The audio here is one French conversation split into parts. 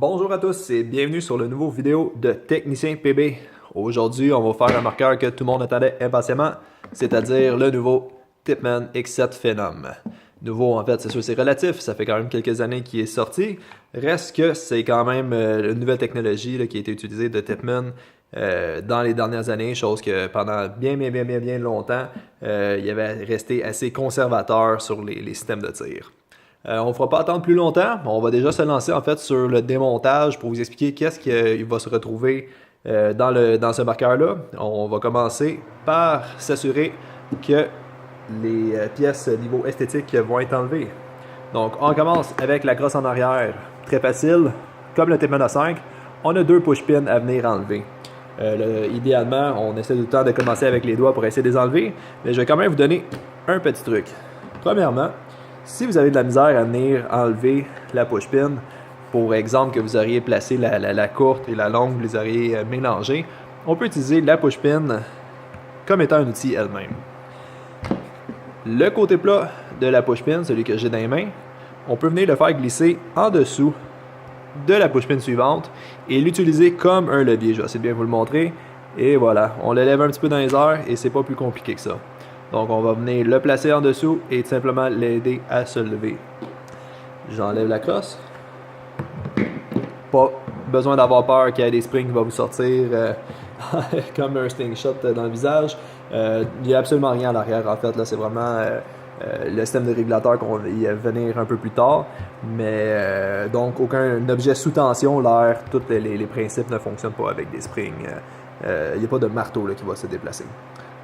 Bonjour à tous et bienvenue sur le nouveau vidéo de Technicien PB. Aujourd'hui, on va faire un marqueur que tout le monde attendait impatiemment, c'est-à-dire le nouveau Tipman X7 Phenom. Nouveau, en fait, c'est sûr, c'est relatif, ça fait quand même quelques années qu'il est sorti. Reste que c'est quand même une nouvelle technologie là, qui a été utilisée de Tipman dans les dernières années, chose que pendant bien longtemps, il avait resté assez conservateur sur les systèmes de tir. On ne fera pas attendre plus longtemps. On va déjà se lancer en fait sur le démontage pour vous expliquer qu'est-ce qu'il va se retrouver dans ce marqueur-là. On va commencer par s'assurer que les pièces niveau esthétique vont être enlevées. Donc on commence avec la crosse en arrière. Très facile. Comme le Tipman A5, on a deux push-pins à venir enlever. Idéalement, on essaie tout le temps de commencer avec les doigts pour essayer de les enlever. Mais je vais quand même vous donner un petit truc. Premièrement, si vous avez de la misère à venir enlever la push-pin, pour exemple que vous auriez placé la courte et la longue, vous les auriez mélangées, on peut utiliser la push-pin comme étant un outil elle-même. Le côté plat de la push-pin, celui que j'ai dans les mains, on peut venir le faire glisser en dessous de la push-pin suivante et l'utiliser comme un levier. Je vais essayer de bien vous le montrer. Et voilà, on le lève un petit peu dans les airs et c'est pas plus compliqué que ça. Donc on va venir le placer en dessous et tout simplement l'aider à se lever. J'enlève la crosse. Pas besoin d'avoir peur qu'il y ait des springs qui vont vous sortir comme un slingshot dans le visage. Il n'y a absolument rien à l'arrière en fait. Là, c'est vraiment le système de régulateur qu'on va y venir un peu plus tard. Mais donc aucun objet sous tension, l'air, tous les principes ne fonctionnent pas avec des springs. Il n'y a pas de marteau là, qui va se déplacer.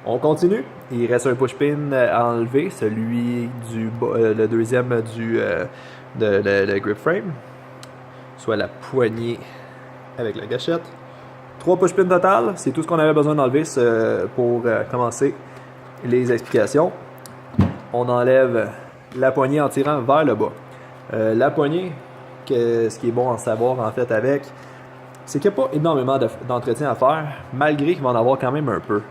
On continue. Il reste un push-pin à enlever, celui le deuxième le grip frame, soit la poignée avec la gâchette. 3 push-pins total, c'est tout ce qu'on avait besoin d'enlever pour commencer les explications. On enlève la poignée en tirant vers le bas. La poignée, ce qui est bon à savoir en fait avec, c'est qu'il n'y a pas énormément d'entretien à faire, malgré qu'il va en avoir quand même un peu.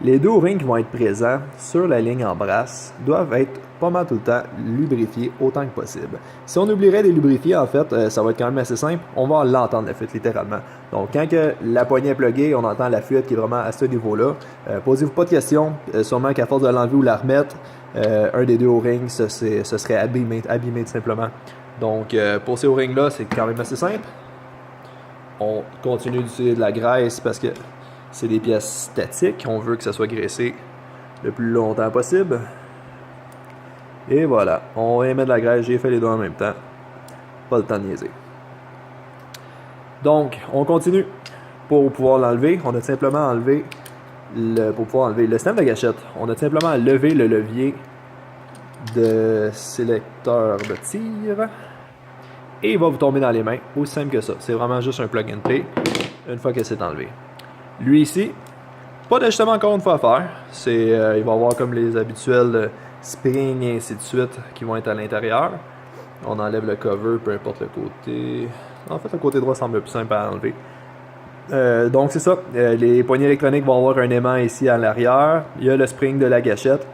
Les deux O-rings qui vont être présents sur la ligne en brasse doivent être pas mal tout le temps lubrifiés autant que possible. Si on oublierait de les lubrifier, en fait, ça va être quand même assez simple. On va l'entendre la fuite littéralement. Donc quand que la poignée est pluguée, on entend la fuite qui est vraiment à ce niveau-là. Posez-vous pas de questions. Sûrement qu'à force de l'enlever ou la remettre, un des deux O-rings ce serait abîmé tout simplement. Donc pour ces O-rings-là, c'est quand même assez simple. On continue d'utiliser de la graisse parce que c'est des pièces statiques, on veut que ça soit graissé le plus longtemps possible. Et voilà, on va y mettre de la graisse, j'ai fait les deux en même temps. Pas le temps de niaiser. Donc, on continue. Pour pouvoir l'enlever, on a simplement enlevé pour pouvoir enlever le système de gâchette, on a simplement levé le levier de sélecteur de tir. Et il va vous tomber dans les mains, aussi simple que ça. C'est vraiment juste un plug and play, une fois que c'est enlevé. Lui ici, pas d'ajustement encore une fois à faire. Il va y avoir comme les habituels springs et ainsi de suite qui vont être à l'intérieur. On enlève le cover, peu importe le côté. En fait, le côté droit semble plus simple à enlever. Donc c'est ça, les poignées électroniques vont avoir un aimant ici à l'arrière. Il y a le spring de la gâchette.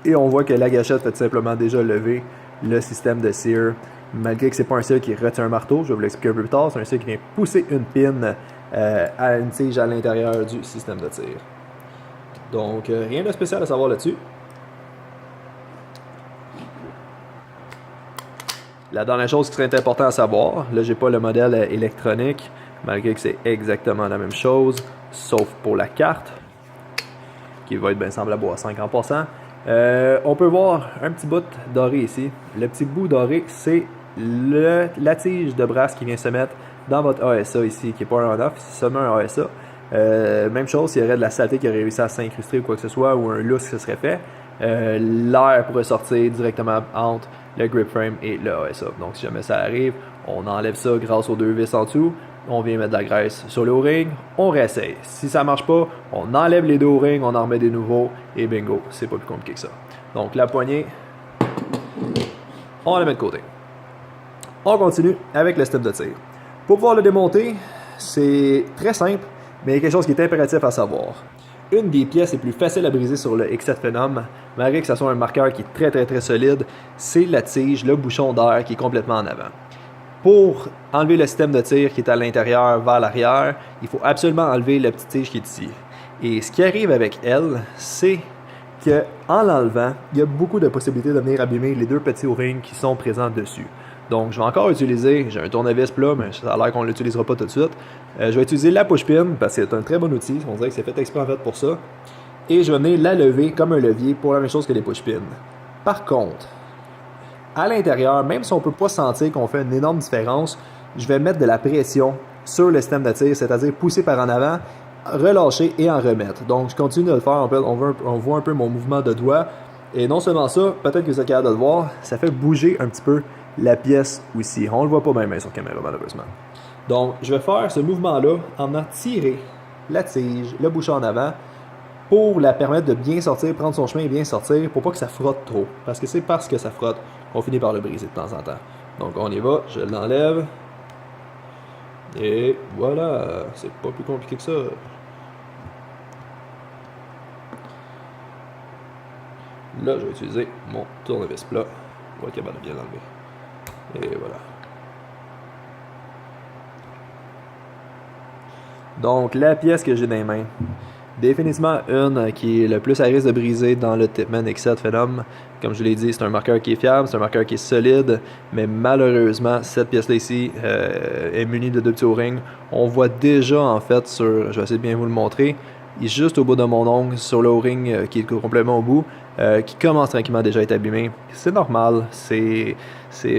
Et on voit que la gâchette fait tout simplement déjà lever le système de sear. Malgré que ce n'est pas un sear qui retient un marteau, je vais vous l'expliquer un peu plus tard, c'est un sear qui vient pousser une pin à une tige à l'intérieur du système de tir. Donc rien de spécial à savoir là-dessus. La dernière chose qui serait importante à savoir, là j'ai pas le modèle électronique, malgré que c'est exactement la même chose, sauf pour la carte, qui va être bien semblable au A5 en passant. On peut voir un petit bout doré ici. Le petit bout doré, c'est la tige de brasse qui vient se mettre dans votre ASA ici, qui n'est pas un on-off, c'est seulement un ASA. Même chose, s'il y aurait de la saleté qui aurait réussi à s'incruster ou quoi que ce soit, ou un lousse qui se serait fait, l'air pourrait sortir directement entre le grip frame et le ASA. Donc si jamais ça arrive, on enlève ça grâce aux deux vis en dessous, on vient mettre de la graisse sur le O-ring, on réessaye. Si ça marche pas, on enlève les deux O-rings, on en remet des nouveaux, et bingo, c'est pas plus compliqué que ça. Donc la poignée, on la met de côté. On continue avec le système de tir. Pour pouvoir le démonter, c'est très simple, mais il y a quelque chose qui est impératif à savoir. Une des pièces les plus faciles à briser sur le X7 Phenom, malgré que ce soit un marqueur qui est très solide, c'est la tige, le bouchon d'air qui est complètement en avant. Pour enlever le système de tir qui est à l'intérieur vers l'arrière, il faut absolument enlever le petit tige qui est ici. Et ce qui arrive avec elle, c'est qu'en l'enlevant, il y a beaucoup de possibilités de venir abîmer les deux petits O-rings qui sont présents dessus. Donc, je vais encore utiliser, j'ai un tournevis plat, mais ça a l'air qu'on ne l'utilisera pas tout de suite. Je vais utiliser la push-pin parce que c'est un très bon outil. On dirait que c'est fait exprès en fait pour ça. Et je vais venir la lever comme un levier pour la même chose que les push-pins. Par contre, à l'intérieur, même si on ne peut pas sentir qu'on fait une énorme différence, je vais mettre de la pression sur le système de tir, c'est-à-dire pousser par en avant, relâcher et en remettre. Donc, je continue de le faire. On voit un peu mon mouvement de doigt. Et non seulement ça, peut-être que vous êtes capable de le voir, ça fait bouger un petit peu la pièce aussi. On ne le voit pas bien sur caméra, malheureusement. Donc, je vais faire ce mouvement-là en venant tirer la tige, le bouchon en avant, pour la permettre de bien sortir, prendre son chemin et bien sortir, pour pas que ça frotte trop. Parce que c'est parce que ça frotte qu'on finit par le briser de temps en temps. Donc on y va, je l'enlève. Et voilà, c'est pas plus compliqué que ça. Là, je vais utiliser mon tournevis plat pour être capable de bien l'enlever. Et voilà. Donc la pièce que j'ai dans les mains, définitivement une qui est le plus à risque de briser dans le Tipman X7 Phenom. Comme je l'ai dit, c'est un marqueur qui est fiable, c'est un marqueur qui est solide, mais malheureusement, cette pièce-là ici est munie de deux petits O-rings. On voit déjà en fait sur, je vais essayer de bien vous le montrer, il est juste au bout de mon ongle, sur le O-ring qui est complètement au bout, qui commence tranquillement déjà à être abîmé. C'est normal, c'est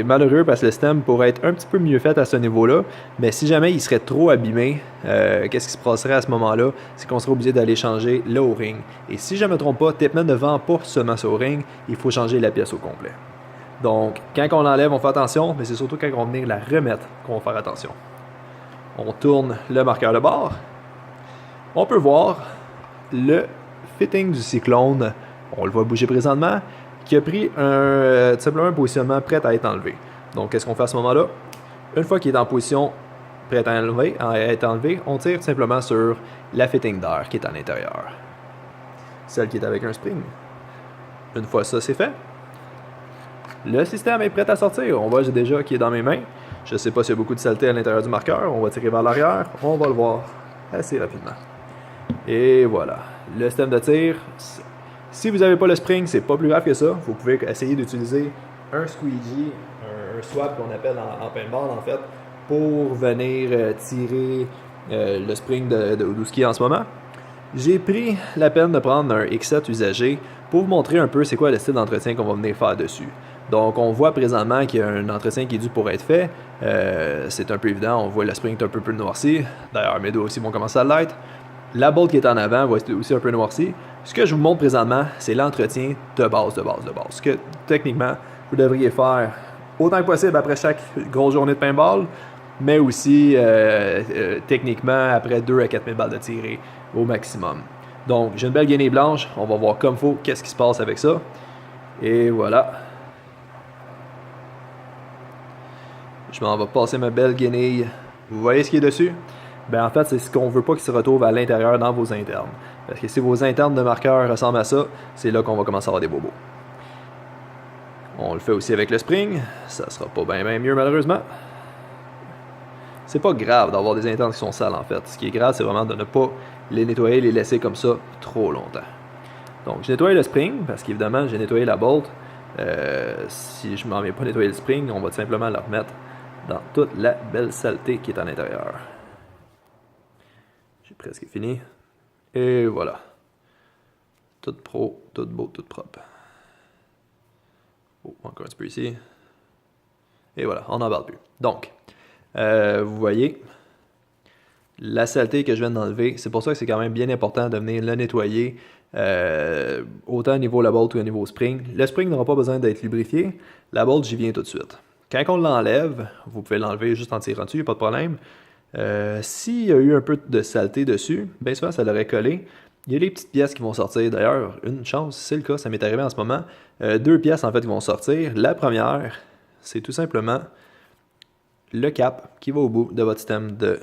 malheureux parce que le système pourrait être un petit peu mieux fait à ce niveau-là, mais si jamais il serait trop abîmé, qu'est-ce qui se passerait à ce moment-là? C'est qu'on serait obligé d'aller changer le O-ring. Et si je ne me trompe pas, Tipman ne vend pas seulement ce O-ring, il faut changer la pièce au complet. Donc, quand on l'enlève, on fait attention, mais c'est surtout quand on va venir la remettre qu'on va faire attention. On tourne le marqueur de bord. On peut voir le fitting du Cyclone, on le voit bouger présentement, qui a pris tout simplement un positionnement prêt à être enlevé. Donc, qu'est-ce qu'on fait à ce moment-là? Une fois qu'il est en position prêt à être enlevé, on tire tout simplement sur la fitting d'air qui est à l'intérieur. Celle qui est avec un spring. Une fois ça, c'est fait. Le système est prêt à sortir. On voit déjà qu'il est dans mes mains. Je ne sais pas s'il y a beaucoup de saleté à l'intérieur du marqueur. On va tirer vers l'arrière. On va le voir assez rapidement. Et voilà. Le système de tir. Si vous n'avez pas le spring, c'est pas plus grave que ça. Vous pouvez essayer d'utiliser un squeegee, un swap qu'on appelle en paintball en fait, pour venir tirer le spring de Udusky en ce moment. J'ai pris la peine de prendre un X7 usagé pour vous montrer un peu c'est quoi le style d'entretien qu'on va venir faire dessus. Donc on voit présentement qu'il y a un entretien qui est dû pour être fait. C'est un peu évident, on voit le spring est un peu plus noirci. D'ailleurs mes doigts aussi vont commencer à l'être. La bolt qui est en avant va être aussi un peu noircie. Ce que je vous montre présentement, c'est l'entretien de base. Ce que techniquement vous devriez faire autant que possible après chaque grosse journée de paintball, mais aussi techniquement après 2 à 4 000 balles de tirée au maximum. Donc j'ai une belle guenille blanche, on va voir comme faut qu'est-ce qui se passe avec ça. Et voilà. Je m'en vais passer ma belle guenille. Vous voyez ce qui est dessus? Ben en fait, c'est ce qu'on veut pas qu'il se retrouve à l'intérieur dans vos internes. Parce que si vos internes de marqueur ressemblent à ça, c'est là qu'on va commencer à avoir des bobos. On le fait aussi avec le spring. Ça sera pas bien mieux malheureusement. C'est pas grave d'avoir des internes qui sont sales en fait. Ce qui est grave, c'est vraiment de ne pas les nettoyer, les laisser comme ça trop longtemps. Donc, j'ai nettoyé le spring, parce qu'évidemment, j'ai nettoyé la bolt. Si je m'en viens pas nettoyer le spring, on va tout simplement le remettre dans toute la belle saleté qui est à l'intérieur. J'ai presque fini. Et voilà. Tout pro, tout beau, tout propre. Oh, encore un petit peu ici. Et voilà, on n'en parle plus. Donc, vous voyez, la saleté que je viens d'enlever, c'est pour ça que c'est quand même bien important de venir le nettoyer, autant au niveau de la bolt ou au niveau spring. Le spring n'aura pas besoin d'être lubrifié. La bolt, j'y viens tout de suite. Quand on l'enlève, vous pouvez l'enlever juste en tirant dessus, il n'y a pas de problème. S'il y a eu un peu de saleté dessus, bien souvent ça l'aurait collé. Il y a des petites pièces qui vont sortir. D'ailleurs, une chance, c'est le cas, ça m'est arrivé en ce moment. 2 pièces en fait qui vont sortir. La première, c'est tout simplement le cap qui va au bout de votre système de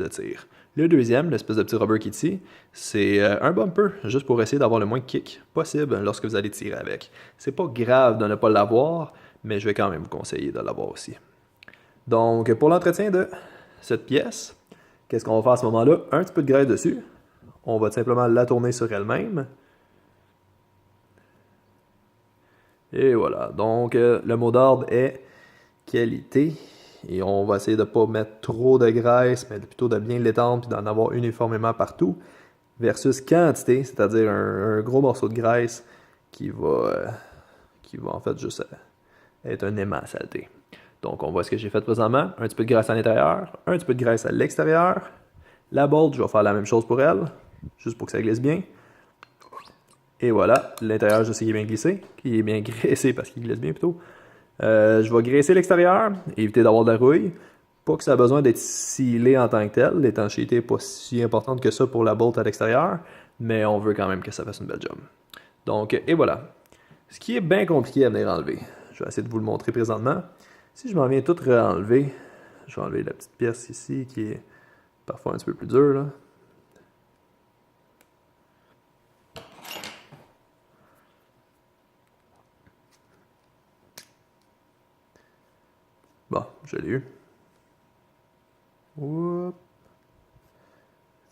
tir. Le deuxième, l'espèce de petit rubber qui est ici, c'est un bumper, juste pour essayer d'avoir le moins de kick possible lorsque vous allez tirer avec. C'est pas grave de ne pas l'avoir, mais je vais quand même vous conseiller de l'avoir aussi. Donc, pour l'entretien de cette pièce, qu'est-ce qu'on va faire à ce moment-là? Un petit peu de graisse dessus. On va tout simplement la tourner sur elle-même. Et voilà. Donc, le mot d'ordre est qualité. Et on va essayer de ne pas mettre trop de graisse, mais plutôt de bien l'étendre et d'en avoir uniformément partout. Versus quantité, c'est-à-dire un gros morceau de graisse qui va en fait juste être un aimant à saleté. Donc, on voit ce que j'ai fait présentement. Un petit peu de graisse à l'intérieur, un petit peu de graisse à l'extérieur. La bolt, je vais faire la même chose pour elle, juste pour que ça glisse bien. Et voilà, l'intérieur, je sais qu'il est bien glissé, qu'il est bien graissé parce qu'il glisse bien plutôt. Je vais graisser l'extérieur, éviter d'avoir de la rouille. Pas que ça a besoin d'être scellé en tant que tel. L'étanchéité n'est pas si importante que ça pour la bolt à l'extérieur, mais on veut quand même que ça fasse une belle job. Donc, et voilà. Ce qui est bien compliqué à venir enlever. Je vais essayer de vous le montrer présentement. Si je m'en viens tout réenlever, je vais enlever la petite pièce ici qui est parfois un petit peu plus dure, là. Bon, je l'ai eu. Oups.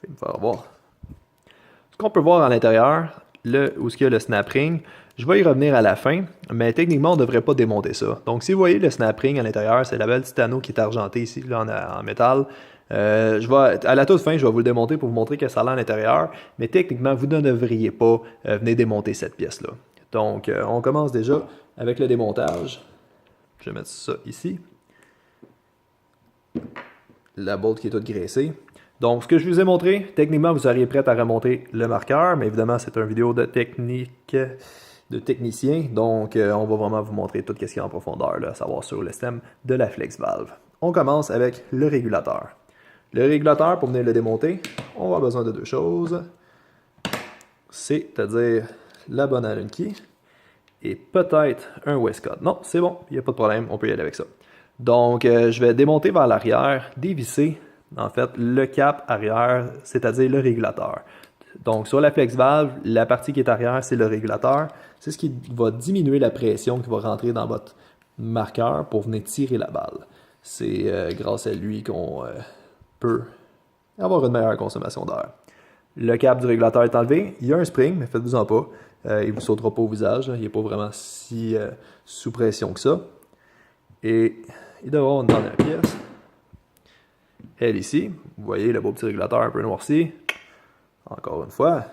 Je vais me faire voir. Ce qu'on peut voir à l'intérieur, où il y a le snap ring, je vais y revenir à la fin, mais techniquement, on ne devrait pas démonter ça. Donc, si vous voyez le snap ring à l'intérieur, c'est la belle petite anneau qui est argentée ici, là, en métal. À la toute fin, je vais vous le démonter pour vous montrer que ça a à l'intérieur, mais techniquement, vous ne devriez pas venir démonter cette pièce-là. Donc, on commence déjà avec le démontage. Je vais mettre ça ici. La bolt qui est toute graissée. Donc, ce que je vous ai montré, techniquement, vous seriez prêt à remonter le marqueur, mais évidemment, c'est une vidéo de technique, de technicien, donc on va vraiment vous montrer tout ce qui est en profondeur, là, à savoir sur le système de la flex valve. On commence avec le régulateur. Le régulateur, pour venir le démonter, on va avoir besoin de deux choses, c'est-à-dire la bonne Allen key et peut-être un Westcott. Non, c'est bon, il n'y a pas de problème, on peut y aller avec ça. Donc, je vais démonter vers l'arrière, dévisser en fait le cap arrière, c'est-à-dire le régulateur. Donc, sur la flex valve, la partie qui est arrière, c'est le régulateur. C'est ce qui va diminuer la pression qui va rentrer dans votre marqueur pour venir tirer la balle. C'est grâce à lui qu'on peut avoir une meilleure consommation d'air. Le cap du régulateur est enlevé. Il y a un spring, mais faites-vous-en pas. Il ne vous sautera pas au visage. Il n'est pas vraiment si sous pression que ça. Et il devrait avoir une dernière pièce. Elle ici, vous voyez le beau petit régulateur un peu noirci. Encore une fois,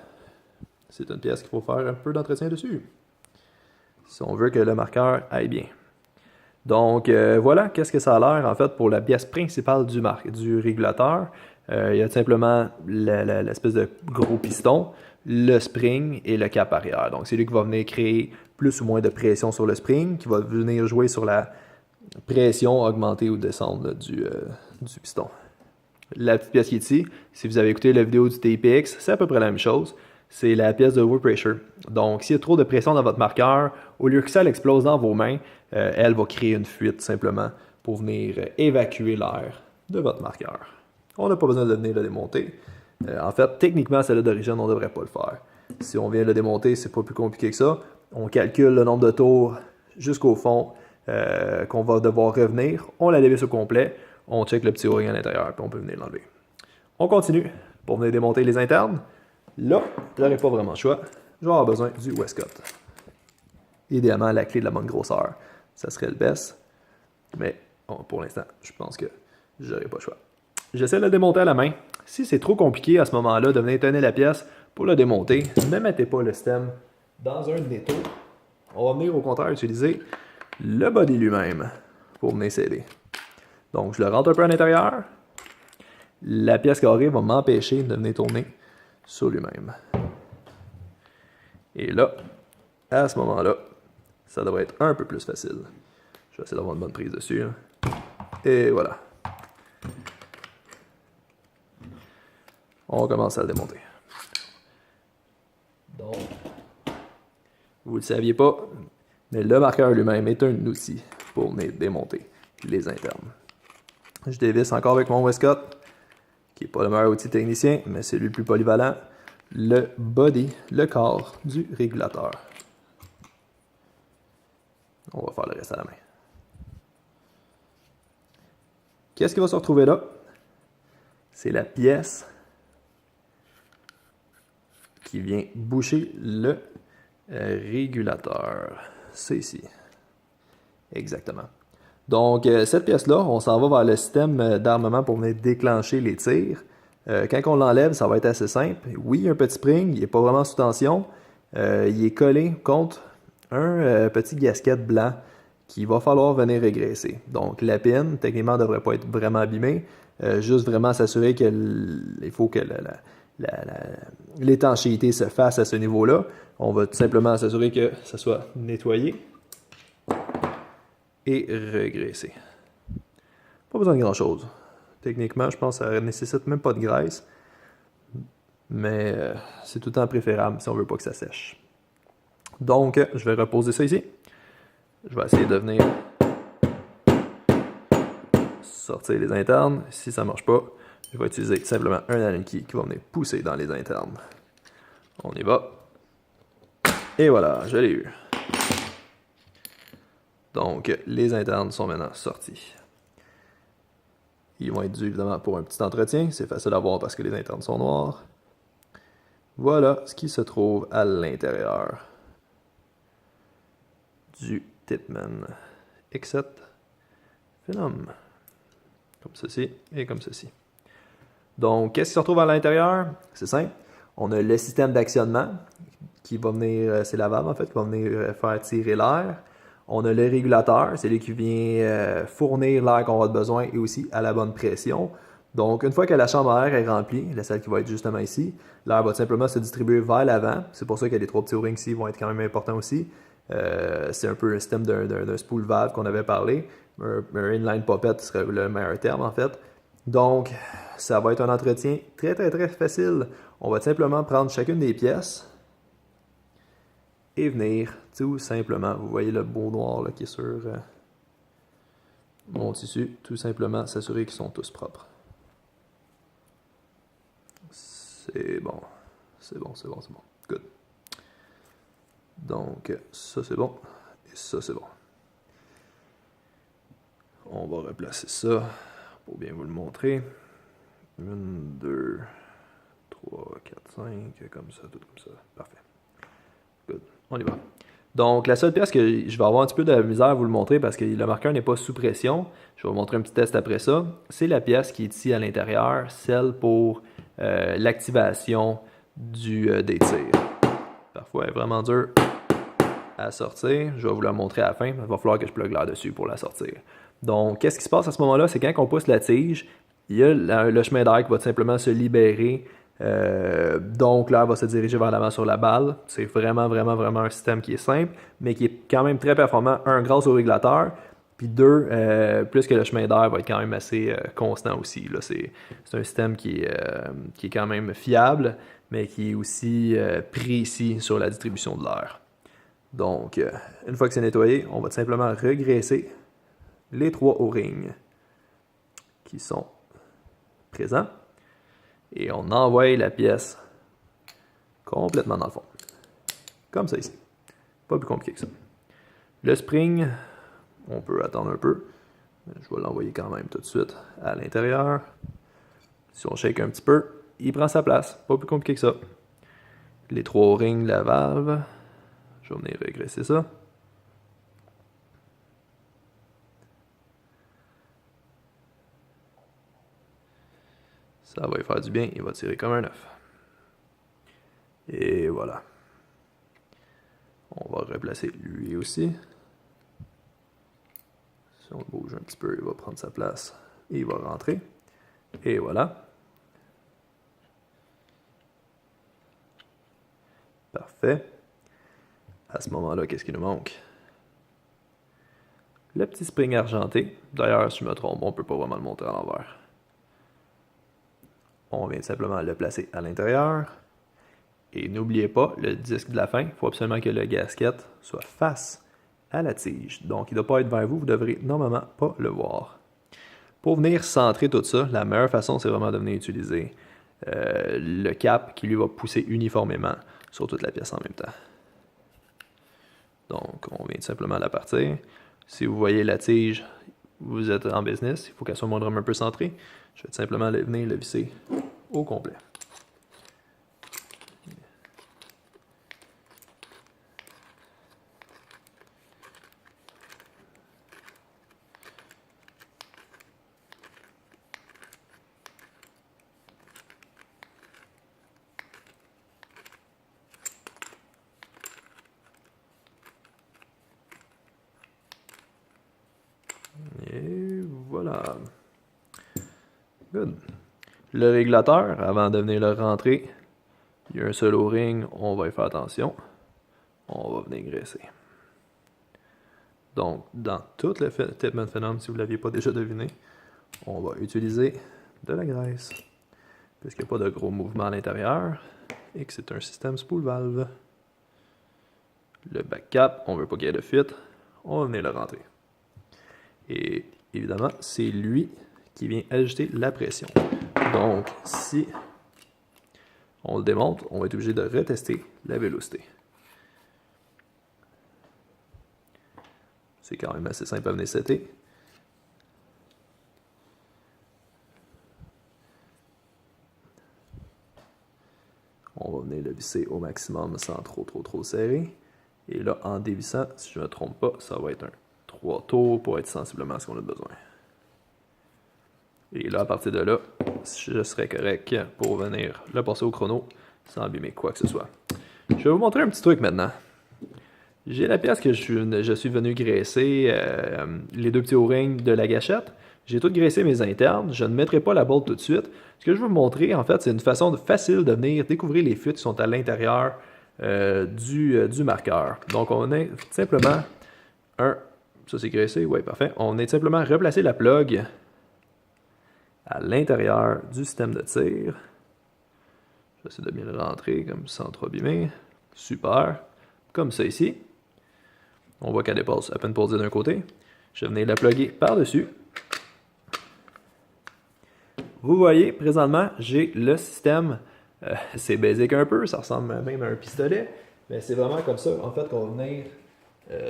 c'est une pièce qu'il faut faire un peu d'entretien dessus. Si on veut que le marqueur aille bien. Donc voilà, qu'est-ce que ça a l'air en fait pour la pièce principale du régulateur. Il y a tout simplement l'espèce de gros piston, le spring et le cap arrière. Donc c'est lui qui va venir créer plus ou moins de pression sur le spring, qui va venir jouer sur la pression augmenter ou descendre du piston. La petite pièce qui est ici, si vous avez écouté la vidéo du TPX, c'est à peu près la même chose. C'est la pièce de overpressure. Donc, s'il y a trop de pression dans votre marqueur, au lieu que ça explose dans vos mains, elle va créer une fuite simplement pour venir évacuer l'air de votre marqueur. On n'a pas besoin de venir le démonter. En fait, techniquement, celle-là d'origine, on ne devrait pas le faire. Si on vient le démonter, c'est pas plus compliqué que ça. On calcule le nombre de tours jusqu'au fond qu'on va devoir revenir. On la dévisse au complet. On check le petit O-ring à l'intérieur, puis on peut venir l'enlever. On continue pour venir démonter les internes. Là, je n'aurai pas vraiment le choix. Je vais avoir besoin du Westcott. Idéalement, la clé de la bonne grosseur, ça serait le best. Mais pour l'instant, je pense que je n'aurai pas le choix. J'essaie de le démonter à la main. Si c'est trop compliqué à ce moment-là de venir tenir la pièce pour le démonter, ne mettez pas le stem dans un étau. On va venir au contraire utiliser le body lui-même pour venir s'aider. Donc, je le rentre un peu à l'intérieur. La pièce carrée va m'empêcher de venir tourner sur lui-même. Et là, à ce moment-là, ça devrait être un peu plus facile. Je vais essayer d'avoir une bonne prise dessus. Et voilà. On commence à le démonter. Donc, vous ne le saviez pas, mais le marqueur lui-même est un outil pour venir démonter les internes. Je dévisse encore avec mon Westcott, qui n'est pas le meilleur outil technicien, mais c'est lui le plus polyvalent, le body, le corps du régulateur. On va faire le reste à la main. qu'est-ce qui va se retrouver là? C'est la pièce qui vient boucher le régulateur. C'est ici. Exactement. Donc, cette pièce-là, on s'en va vers le système d'armement pour venir déclencher les tirs. Quand on l'enlève, ça va être assez simple. Oui, il y a un petit spring, il n'est pas vraiment sous tension. Il est collé contre un petit gasket blanc qu'il va falloir venir régresser. Donc, la pine, techniquement, ne devrait pas être vraiment abîmée. Juste vraiment s'assurer qu'il faut que l'étanchéité se fasse à ce niveau-là. On va tout simplement s'assurer que ça soit nettoyé et régraissé. Pas besoin de grand-chose. Techniquement, je pense que ça ne nécessite même pas de graisse. Mais c'est tout le temps préférable si on ne veut pas que ça sèche. Donc, je vais reposer ça ici. Je vais essayer de venir sortir les internes. Si ça ne marche pas, je vais utiliser simplement un Allen key qui va venir pousser dans les internes. On y va. Et voilà, je l'ai eu. Donc, les internes sont maintenant sortis. Ils vont être dus évidemment pour un petit entretien. C'est facile à voir parce que les internes sont noirs. Voilà ce qui se trouve à l'intérieur du Tippmann X7 Phenom. Comme ceci et comme ceci. Donc, qu'est-ce qui se retrouve à l'intérieur? C'est simple. On a le système d'actionnement qui va venir, c'est la valve en fait, qui va venir faire tirer l'air. On a le régulateur, c'est lui qui vient fournir l'air qu'on va avoir besoin et aussi à la bonne pression. Donc, une fois que la chambre à air est remplie, la celle qui va être justement ici, l'air va simplement se distribuer vers l'avant. C'est pour ça que les trois petits O-rings ici vont être quand même importants aussi. C'est un peu un système d'un spool valve qu'on avait parlé. Un inline poppet serait le meilleur terme en fait. Donc, ça va être un entretien très très très facile. On va simplement prendre chacune des pièces et venir tout simplement, vous voyez le beau noir là, qui est sur mon tissu, tout simplement s'assurer qu'ils sont tous propres. C'est bon, c'est bon, c'est bon, c'est bon. Good. Donc, ça c'est bon, et ça c'est bon. On va replacer ça pour bien vous le montrer. 1, 2, 3, 4, 5, comme ça, tout comme ça. Parfait. Good. On y va. Donc, la seule pièce que je vais avoir un petit peu de misère à vous le montrer parce que le marqueur n'est pas sous pression, je vais vous montrer un petit test après ça, c'est la pièce qui est ici à l'intérieur, celle pour l'activation des tirs. Parfois, elle est vraiment dure à sortir. Je vais vous la montrer à la fin. Il va falloir que je plug l'air dessus pour la sortir. Donc, qu'est-ce qui se passe à ce moment-là? C'est quand on pousse la tige, il y a le chemin d'air qui va simplement se libérer. Donc, l'air va se diriger vers l'avant sur la balle. C'est vraiment, vraiment, vraiment un système qui est simple, mais qui est quand même très performant. Un, grâce au régulateur. Puis deux, plus que le chemin d'air va être quand même assez constant aussi. Là, c'est un système qui est quand même fiable, mais qui est aussi précis sur la distribution de l'air. Donc, une fois que c'est nettoyé, on va tout simplement regraisser les trois O-rings qui sont présents. Et on envoie la pièce complètement dans le fond. Comme ça ici. Pas plus compliqué que ça. Le spring, on peut attendre un peu. Je vais l'envoyer quand même tout de suite à l'intérieur. Si on shake un petit peu, il prend sa place. Pas plus compliqué que ça. Les trois O-rings, la valve. Je vais venir régresser ça. Ça va lui faire du bien, il va tirer comme un œuf. Et voilà. On va replacer lui aussi. Si on le bouge un petit peu, il va prendre sa place et il va rentrer. Et voilà. Parfait. À ce moment-là, qu'est-ce qui nous manque? Le petit spring argenté. D'ailleurs, si je me trompe, on ne peut pas vraiment le monter à l'envers. On vient simplement le placer à l'intérieur. Et n'oubliez pas, le disque de la fin, il faut absolument que le gasket soit face à la tige. Donc, il ne doit pas être vers vous, vous devrez normalement pas le voir. Pour venir centrer tout ça, la meilleure façon, c'est vraiment de venir utiliser le cap qui lui va pousser uniformément sur toute la pièce en même temps. Donc, on vient tout simplement la partir. Si vous voyez la tige, vous êtes en business, il faut qu'elle soit moindrement un peu centrée. Je vais simplement venir le visser au complet. Et voilà. Good. Le régulateur, avant de venir le rentrer, il y a un seul O-ring, on va y faire attention. On va venir graisser. Donc, dans tout le Tipman Phenom, si vous ne l'aviez pas déjà deviné, on va utiliser de la graisse, puisqu'il n'y a pas de gros mouvement à l'intérieur et que c'est un système spool valve. Le back cap, on ne veut pas qu'il y ait de fuite, on va venir le rentrer. Et évidemment, c'est lui qui vient ajuster la pression. Donc, si on le démonte, on va être obligé de retester la vélocité. C'est quand même assez simple à venir setter. On va venir le visser au maximum sans trop serrer. Et là, en dévissant, si je ne me trompe pas, ça va être un 3 tours pour être sensiblement à ce qu'on a besoin. Et là, à partir de là, je serai correct pour venir le passer au chrono sans abîmer quoi que ce soit. Je vais vous montrer un petit truc maintenant. J'ai la pièce que je suis venu graisser, les deux petits O-rings de la gâchette. J'ai tout graissé mes internes. Je ne mettrai pas la bolt tout de suite. Ce que je veux vous montrer, en fait, c'est une façon facile de venir découvrir les fuites qui sont à l'intérieur du marqueur. Donc, on a simplement ça c'est graissé, oui, parfait. On a simplement replacé la plug à l'intérieur du système de tir. J'essaie de bien le rentrer comme sans trop abîmer. Super. Comme ça ici. On voit qu'elle dépasse à peine posée d'un côté. Je vais venir la plugger par-dessus. Vous voyez, présentement, j'ai le système. C'est basic un peu, ça ressemble même à un pistolet. Mais c'est vraiment comme ça, en fait, qu'on va venir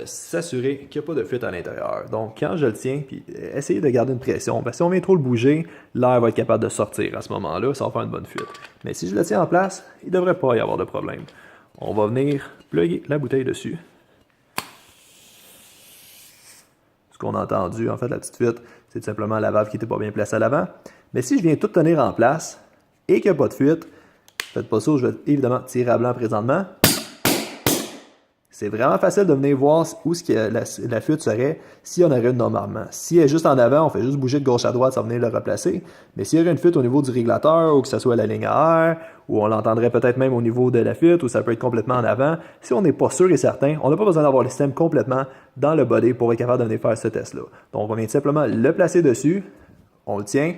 s'assurer qu'il n'y a pas de fuite à l'intérieur. Donc, quand je le tiens, puis essayez de garder une pression. Parce que si on vient trop le bouger, l'air va être capable de sortir à ce moment-là. Ça va faire une bonne fuite. Mais si je le tiens en place, il ne devrait pas y avoir de problème. On va venir plugger la bouteille dessus. Ce qu'on a entendu, en fait, la petite fuite, c'est tout simplement la valve qui n'était pas bien placée à l'avant. Mais si je viens tout tenir en place et qu'il n'y a pas de fuite, faites pas ça, je vais évidemment tirer à blanc présentement. C'est vraiment facile de venir voir où la fuite serait si on aurait une normalement. Si elle est juste en avant, on fait juste bouger de gauche à droite, ça va venir le replacer. Mais s'il y aurait une fuite au niveau du régulateur, ou que ce soit la ligne à air, ou on l'entendrait peut-être même au niveau de la fuite, ou ça peut être complètement en avant, si on n'est pas sûr et certain, on n'a pas besoin d'avoir le système complètement dans le body pour être capable de venir faire ce test-là. Donc on vient simplement le placer dessus, on le tient,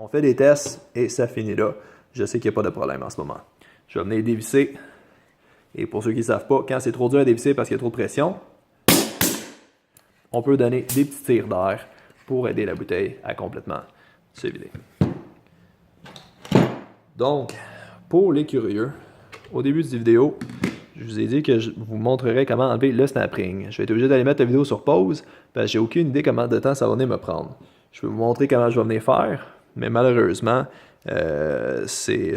on fait des tests, et ça finit là. Je sais qu'il n'y a pas de problème en ce moment. Je vais venir dévisser. Et pour ceux qui ne savent pas, quand c'est trop dur à dévisser parce qu'il y a trop de pression, on peut donner des petits tirs d'air pour aider la bouteille à complètement se vider. Donc, pour les curieux, au début de cette vidéo, je vous ai dit que je vous montrerai comment enlever le snap ring. Je vais être obligé d'aller mettre la vidéo sur pause parce que j'ai aucune idée combien de temps ça va venir me prendre. Je vais vous montrer comment je vais venir faire, mais malheureusement, c'est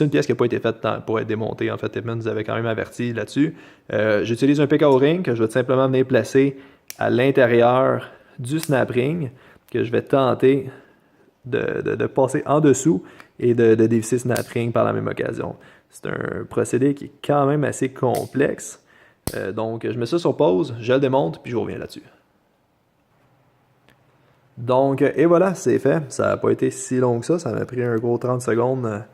une pièce qui n'a pas été faite pour être démontée. En fait, Tipman nous avait quand même averti là-dessus. J'utilise un PKO ring que je vais simplement venir placer à l'intérieur du snap ring, que je vais tenter de passer en dessous et de dévisser snap ring par la même occasion. C'est un procédé qui est quand même assez complexe. Donc, je mets ça sur pause, je le démonte, puis je reviens là-dessus. Donc, et voilà, c'est fait. Ça n'a pas été si long que ça. Ça m'a pris un gros 30 secondes.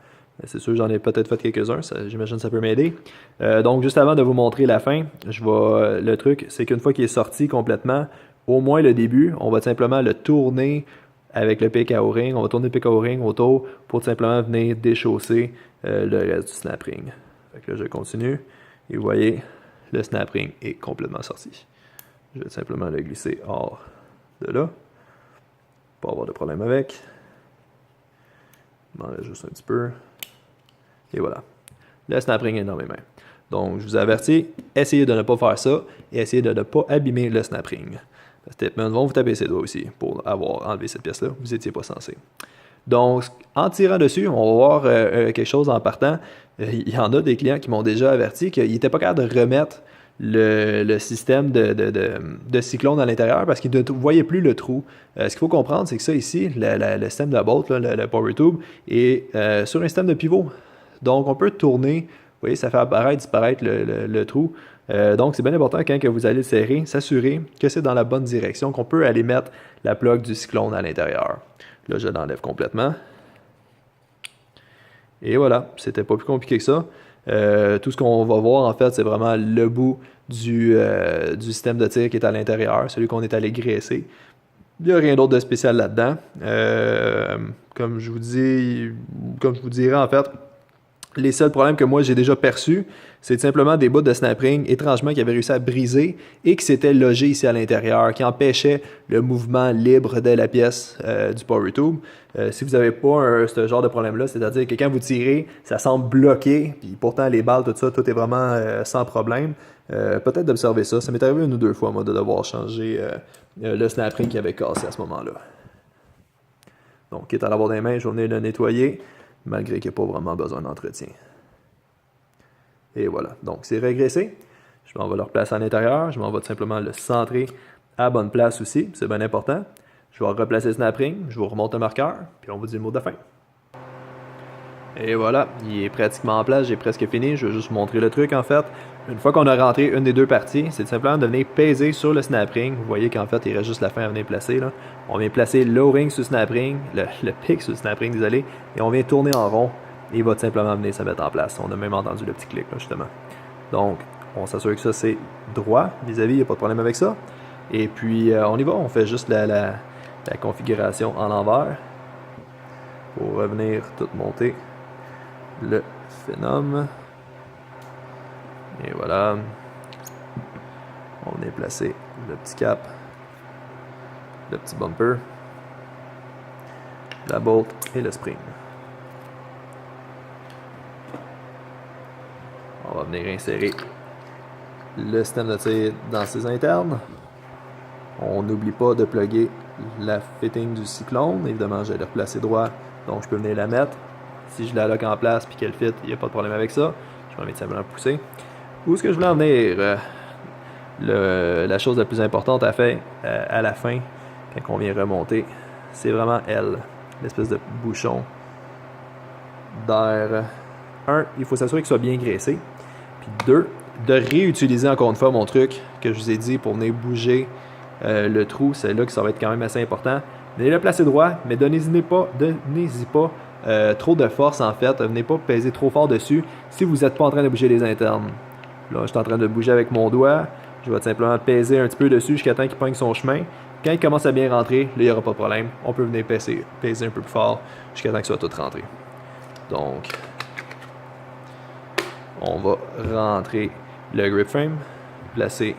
C'est sûr, j'en ai peut-être fait quelques-uns. J'imagine que ça peut m'aider. Donc, juste avant de vous montrer la fin, le truc, c'est qu'une fois qu'il est sorti complètement, au moins le début, on va simplement le tourner avec le PKO ring. On va tourner le PKO ring autour pour simplement venir déchausser le reste du snap ring. Fait que là, je continue. Et vous voyez, le snap ring est complètement sorti. Je vais simplement le glisser hors de là. Pas avoir de problème avec. Je m'enlève juste un petit peu. Et voilà. Le snap ring est dans mes mains. Donc, je vous avertis, essayez de ne pas faire ça et essayez de ne pas abîmer le snap ring. Tipman vont vous taper ses doigts aussi pour avoir enlevé cette pièce-là. Vous n'étiez pas censé. Donc, en tirant dessus, on va voir quelque chose en partant. Il y en a des clients qui m'ont déjà averti qu'ils n'étaient pas capables de remettre le système de cyclone à l'intérieur parce qu'ils ne voyaient plus le trou. Ce qu'il faut comprendre, c'est que ça ici, le système de la bolt, là, le power tube, est sur un système de pivot. Donc, on peut tourner, vous voyez, ça fait apparaître, disparaître le trou. Donc, c'est bien important quand que vous allez le serrer, s'assurer que c'est dans la bonne direction, qu'on peut aller mettre la plug du cyclone à l'intérieur. Là, je l'enlève complètement. Et voilà, c'était pas plus compliqué que ça. Tout ce qu'on va voir, en fait, c'est vraiment le bout du système de tir qui est à l'intérieur, celui qu'on est allé graisser. Il n'y a rien d'autre de spécial là-dedans. Comme je vous dirais, en fait, les seuls problèmes que moi j'ai déjà perçus, c'est simplement des bouts de snap ring étrangement qui avaient réussi à briser et qui s'étaient logés ici à l'intérieur, qui empêchaient le mouvement libre de la pièce du power tube. Si vous n'avez pas ce genre de problème-là, c'est-à-dire que quand vous tirez, ça semble bloqué, puis pourtant les balles, tout ça, tout est vraiment sans problème. Peut-être d'observer ça. Ça m'est arrivé une ou deux fois, moi, de devoir changer le snap ring qui avait cassé à ce moment-là. Donc, quitte à l'avoir dans les mains, je vais venir le nettoyer, malgré qu'il n'y a pas vraiment besoin d'entretien. Et voilà. Donc, c'est régressé. Je m'en vais le replacer à l'intérieur. Je m'en vais tout simplement le centrer à bonne place aussi. C'est bien important. Je vais replacer le snap ring. Je vous remonte le marqueur. Puis on vous dit le mot de fin. Et voilà. Il est pratiquement en place. J'ai presque fini. Je vais juste vous montrer le truc en fait. Une fois qu'on a rentré une des deux parties, c'est simplement de venir peser sur le snap ring. Vous voyez qu'en fait, il reste juste la fin à venir placer. Là. On vient placer l'O-ring sur le snap ring, le pic sur le snap ring, désolé, et on vient tourner en rond. Et il va tout simplement venir se mettre en place. On a même entendu le petit clic, là, justement. Donc, on s'assure que ça, c'est droit vis-à-vis, il n'y a pas de problème avec ça. Et puis, on y va. On fait juste la configuration en l'envers pour revenir tout monter le phénomène. Et voilà, on vient placer le petit cap, le petit bumper, la bolt et le spring. On va venir insérer le système de tir dans ses internes. On n'oublie pas de plugger la fitting du cyclone. Évidemment, je vais le replacer droit, donc je peux venir la mettre. Si je la lock en place et qu'elle fit, il n'y a pas de problème avec ça. Je vais venir simplement pousser. Où est-ce que je voulais en venir? La chose la plus importante à faire à la fin, quand on vient remonter, c'est vraiment elle, l'espèce de bouchon d'air. Un, il faut s'assurer qu'il soit bien graissé. Puis deux, de réutiliser encore une fois mon truc que je vous ai dit pour venir bouger le trou. C'est là que ça va être quand même assez important. Venez le placer droit, mais donnez-y pas trop de force en fait. Venez pas peser trop fort dessus si vous n'êtes pas en train de bouger les internes. Là, je suis en train de bouger avec mon doigt. Je vais simplement peser un petit peu dessus jusqu'à temps qu'il pogne son chemin. Quand il commence à bien rentrer, là, il n'y aura pas de problème. On peut venir peser un peu plus fort jusqu'à temps qu'il soit tout rentré. Donc, on va rentrer le grip frame, placer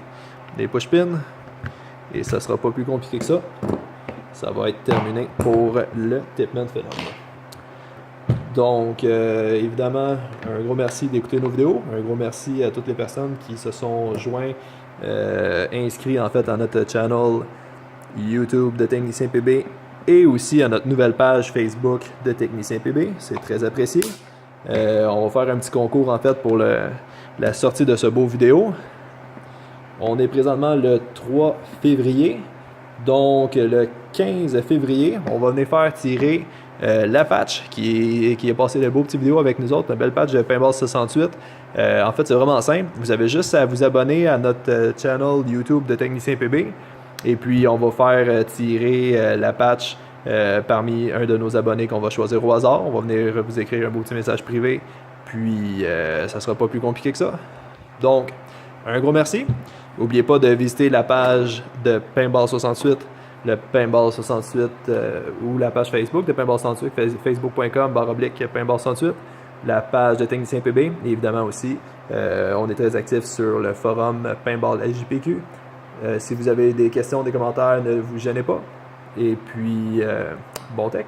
des push pins, et ça ne sera pas plus compliqué que ça. Ça va être terminé pour le Tipman Phenom. Donc, évidemment, un gros merci d'écouter nos vidéos. Un gros merci à toutes les personnes qui se sont joints, inscrits en fait à notre channel YouTube de Technicien PB et aussi à notre nouvelle page Facebook de Technicien PB. C'est très apprécié. On va faire un petit concours en fait pour la sortie de ce beau vidéo. On est présentement le 3 février. Donc, le 15 février, on va venir faire tirer la patch qui est passé de beaux petits vidéos avec nous autres, une belle patch de Paintball 68. En fait, c'est vraiment simple. Vous avez juste à vous abonner à notre channel YouTube de Technicien PB. Et puis, on va faire tirer la patch parmi un de nos abonnés qu'on va choisir au hasard. On va venir vous écrire un beau petit message privé. Puis, ça sera pas plus compliqué que ça. Donc, un gros merci. N'oubliez pas de visiter la page de Paintball 68, le Paintball 68 ou la page Facebook de Paintball 68, facebook.com/Paintball 68, la page de Technicien PB. Et évidemment aussi, on est très actif sur le forum Paintball LJPQ. Si vous avez des questions, des commentaires, ne vous gênez pas. Et puis, bon tech!